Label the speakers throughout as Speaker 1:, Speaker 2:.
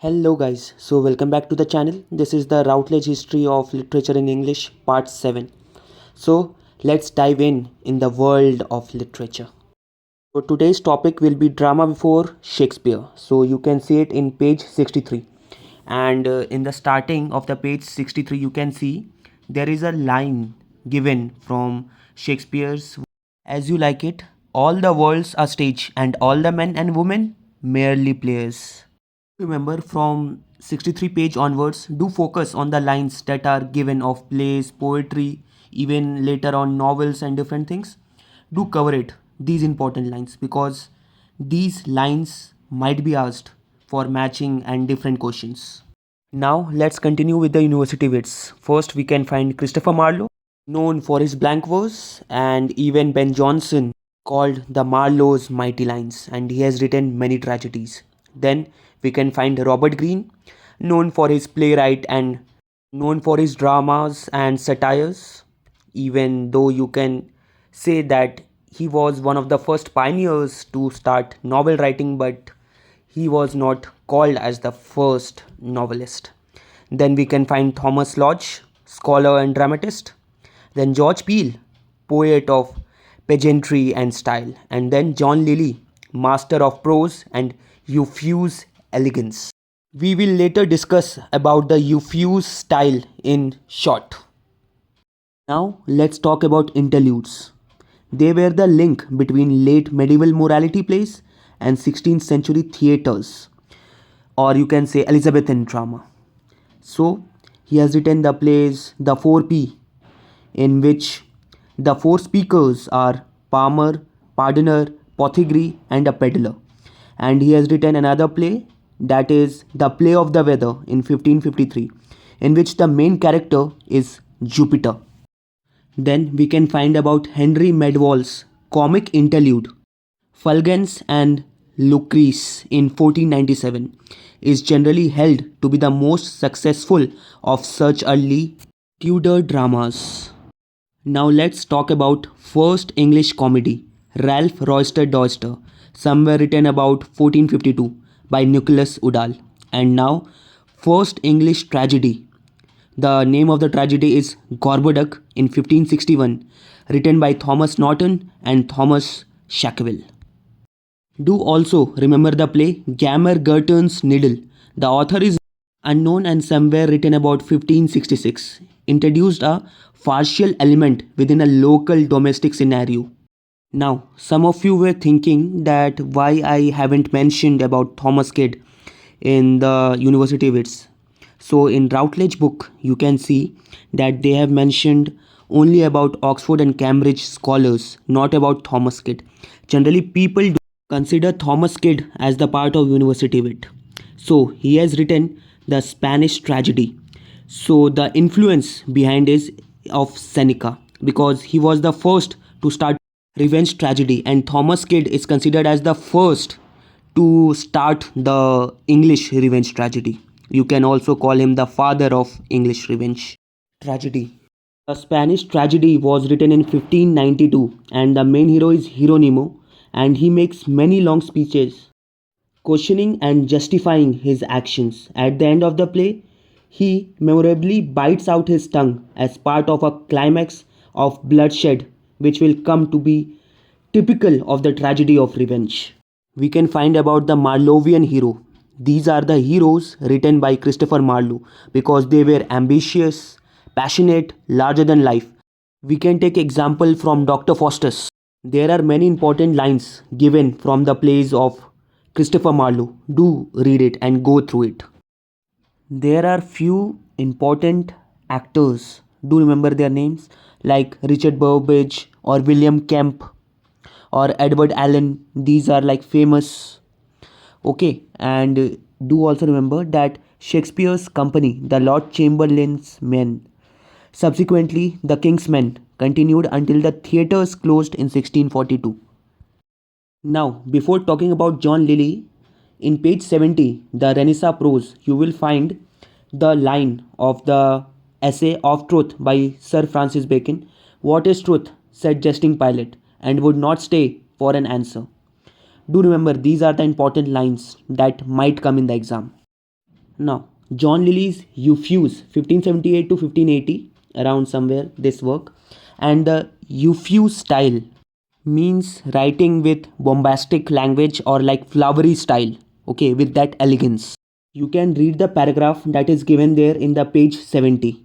Speaker 1: Hello guys, so welcome back to the channel. This is the Routledge History of Literature in English part 7. So let's dive in the world of literature. So today's topic will be drama before Shakespeare. So you can see it in page 63. And in the starting of the page 63 you can see there is a line given from Shakespeare's As You Like It, all the world's a stage and all the men and women merely players. Remember, from 63 page onwards, do focus on the lines that are given of plays, poetry, even later on novels and different things. Do cover it, these important lines, because these lines might be asked for matching and different questions. Now let's continue with the university wits. First we can find Christopher Marlowe, known for his blank verse, and even Ben Jonson, called the Marlowe's Mighty Lines, and he has written many tragedies. Then we can find Robert Greene, known for his playwright and known for his dramas and satires, even though you can say that he was one of the first pioneers to start novel writing, but he was not called as the first novelist. Then we can find Thomas Lodge, scholar and dramatist. Then George Peele, poet of pageantry and style. And then John Lilly, master of prose and euphuse elegance. We will later discuss about the euphuse style in short. Now let's talk about interludes. They were the link between late medieval morality plays and 16th century theatres, or you can say Elizabethan drama. So he has written the plays The 4P, in which the four speakers are Palmer, Pardoner, Pothegary, and a peddler. And he has written another play, that is The Play of the Weather in 1553, in which the main character is Jupiter. Then we can find about Henry Medwall's comic interlude, Fulgens and Lucrece in 1497, is generally held to be the most successful of such early Tudor dramas. Now let's talk about first English comedy, Ralph Roister Doister, somewhere written about 1452 by Nicholas Udall. And now first English tragedy. The name of the tragedy is Gorboduc in 1561, written by Thomas Norton and Thomas Sackville. Do also remember the play Gammer Gurton's Needle. The author is unknown and somewhere written about 1566. Introduced a farcical element within a local domestic scenario. Now, some of you were thinking that why I haven't mentioned about Thomas Kidd in the university wits. So in Routledge book, you can see that they have mentioned only about Oxford and Cambridge scholars, not about Thomas Kidd. Generally, people do consider Thomas Kidd as the part of university wit. So he has written the Spanish tragedy. So the influence behind is of Seneca, because he was the first to start revenge tragedy, and Thomas Kidd is considered as the first to start the English revenge tragedy. You can also call him the father of English revenge tragedy. The Spanish tragedy was written in 1592, and the main hero is Hieronimo, and he makes many long speeches questioning and justifying his actions. At the end of the play, he memorably bites out his tongue as part of a climax of bloodshed, which will come to be typical of the tragedy of revenge. We can find about the Marlowean hero. These are the heroes written by Christopher Marlowe because they were ambitious, passionate, larger than life. We can take example from Dr. Faustus. There are many important lines given from the plays of Christopher Marlowe. Do read it and go through it. There are few important actors. Do remember their names, like Richard Burbage or William Kemp or Edward Allen. These are like famous. Okay, and do also remember that Shakespeare's company, the Lord Chamberlain's Men, subsequently the King's Men, continued until the theatres closed in 1642. Now, before talking about John Lilly, in page 70, the Renaissance prose, you will find the line of the essay of Truth by Sir Francis Bacon. What is truth? Said jesting Pilate, and would not stay for an answer. Do remember, these are the important lines that might come in the exam. Now, John Lilly's Euphues, 1578 to 1580, around somewhere, this work. And the Euphues style means writing with bombastic language or like flowery style, okay, with that elegance. You can read the paragraph that is given there in the page 70.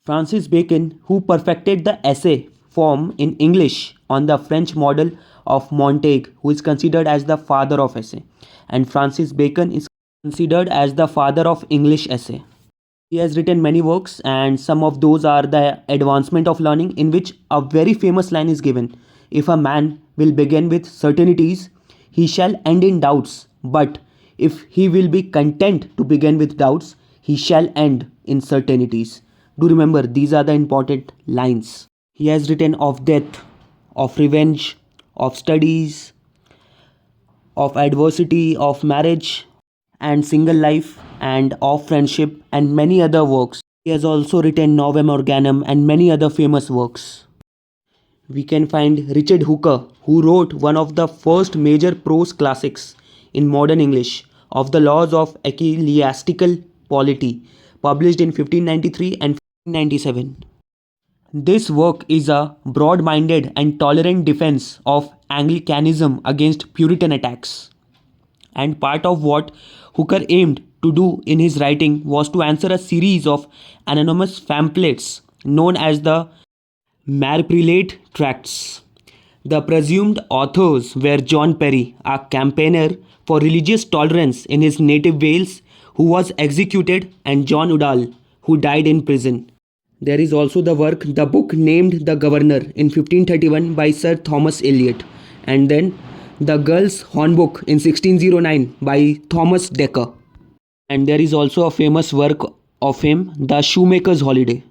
Speaker 1: Francis Bacon, who perfected the essay form in English on the French model of Montaigne, who is considered as the father of essay. And Francis Bacon is considered as the father of English essay. He has written many works, and some of those are The Advancement of Learning, in which a very famous line is given: if a man will begin with certainties, he shall end in doubts, but if he will be content to begin with doubts, he shall end in certainties. Do remember, these are the important lines. He has written of death, of revenge, of studies, of adversity, of marriage and single life, and of friendship, and many other works. He has also written Novem Organum and many other famous works. We can find Richard Hooker, who wrote one of the first major prose classics in modern English, Of the Laws of Ecclesiastical Polity, published in 1593 and 1597. This work is a broad minded and tolerant defense of Anglicanism against Puritan attacks. And part of what Hooker aimed to do in his writing was to answer a series of anonymous pamphlets known as the Marprelate Tracts. The presumed authors were John Perry, a campaigner for religious tolerance in his native Wales, who was executed, and John Udall, who died in prison. There is also the book named The Governor in 1531 by Sir Thomas Eliot, and then The Girl's Hornbook in 1609 by Thomas Dekker. And there is also a famous work of him, The Shoemaker's Holiday.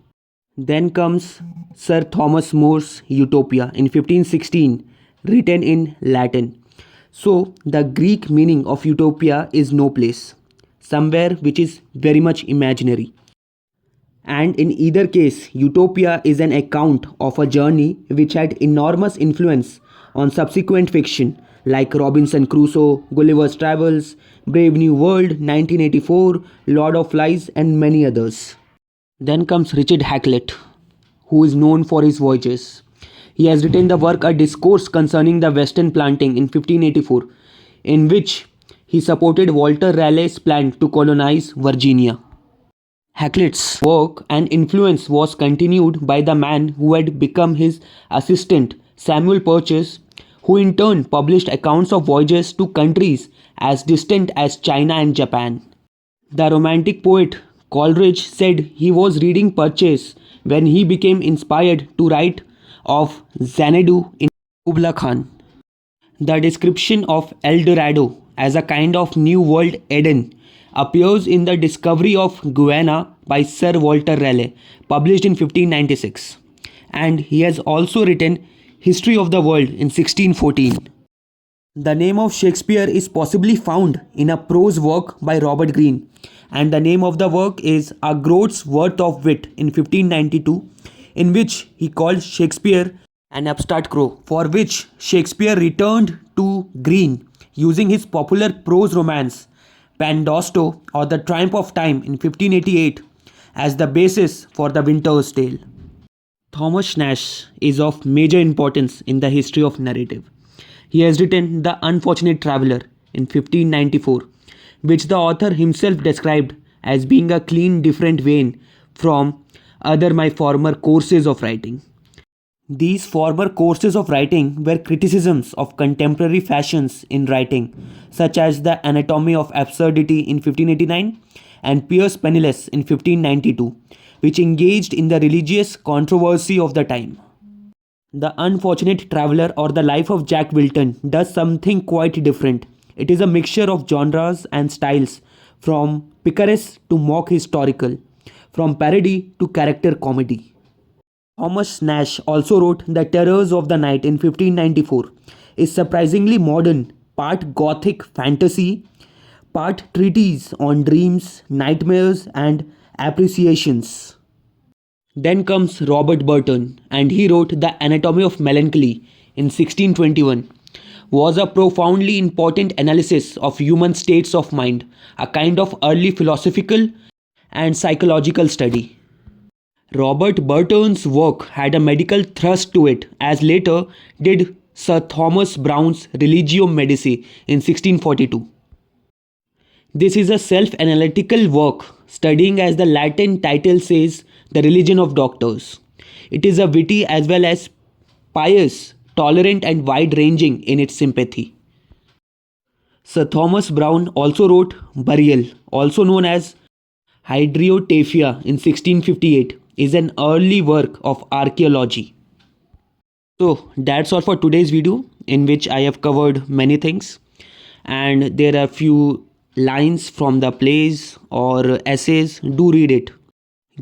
Speaker 1: Then comes Sir Thomas More's Utopia in 1516, written in Latin. So, the Greek meaning of utopia is no place, somewhere which is very much imaginary. And in either case, utopia is an account of a journey which had enormous influence on subsequent fiction like Robinson Crusoe, Gulliver's Travels, Brave New World, 1984, Lord of Flies, and many others. Then comes Richard Hakluyt, who is known for his voyages. He has written the work A Discourse Concerning the Western Planting in 1584, in which he supported Walter Raleigh's plan to colonize Virginia. Hakluyt's work and influence was continued by the man who had become his assistant, Samuel Purchas, who in turn published accounts of voyages to countries as distant as China and Japan. The Romantic poet Coleridge said he was reading Purchas when he became inspired to write of Xanadu in Kubla Khan. The description of El Dorado as a kind of New World Eden appears in The Discovery of Guyana by Sir Walter Raleigh, published in 1596. And he has also written History of the World in 1614. The name of Shakespeare is possibly found in a prose work by Robert Greene, and the name of the work is A Groat's Worth of Wit in 1592, in which he called Shakespeare an upstart crow, for which Shakespeare returned to Greene using his popular prose romance Pandosto or The Triumph of Time in 1588 as the basis for The Winter's Tale. Thomas Nash is of major importance in the history of narrative. He has written The Unfortunate Traveller in 1594, which the author himself described as being a clean different vein from other my former courses of writing. These former courses of writing were criticisms of contemporary fashions in writing, such as The Anatomy of Absurdity in 1589 and Piers Penniless in 1592, which engaged in the religious controversy of the time. The Unfortunate Traveller or The Life of Jack Wilton does something quite different. It is a mixture of genres and styles, from picaresque to mock historical, from parody to character comedy. Thomas Nash also wrote The Terrors of the Night in 1594, is surprisingly modern, part gothic fantasy, part treatise on dreams, nightmares, and appreciations. Then comes Robert Burton, and he wrote The Anatomy of Melancholy in 1621, was a profoundly important analysis of human states of mind, a kind of early philosophical and psychological study. Robert Burton's work had a medical thrust to it, as later did Sir Thomas Browne's Religio Medici in 1642. This is a self analytical work, studying, as the Latin title says, the religion of doctors. It is a witty as well as pious, tolerant, and wide ranging in its sympathy. Sir Thomas Browne also wrote Burial, also known as Hydriotaphia in 1658, is an early work of archaeology. So that's all for today's video, in which I have covered many things, and there are few lines from the plays or essays. Do read it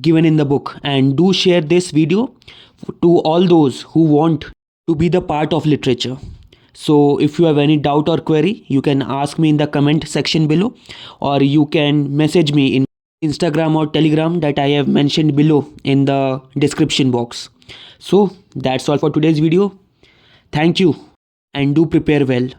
Speaker 1: given in the book, and do share this video to all those who want to be the part of literature. So if you have any doubt or query, you can ask me in the comment section below, or you can message me in Instagram or Telegram that I have mentioned below in the description box. So that's all for today's video. Thank you, and do prepare well.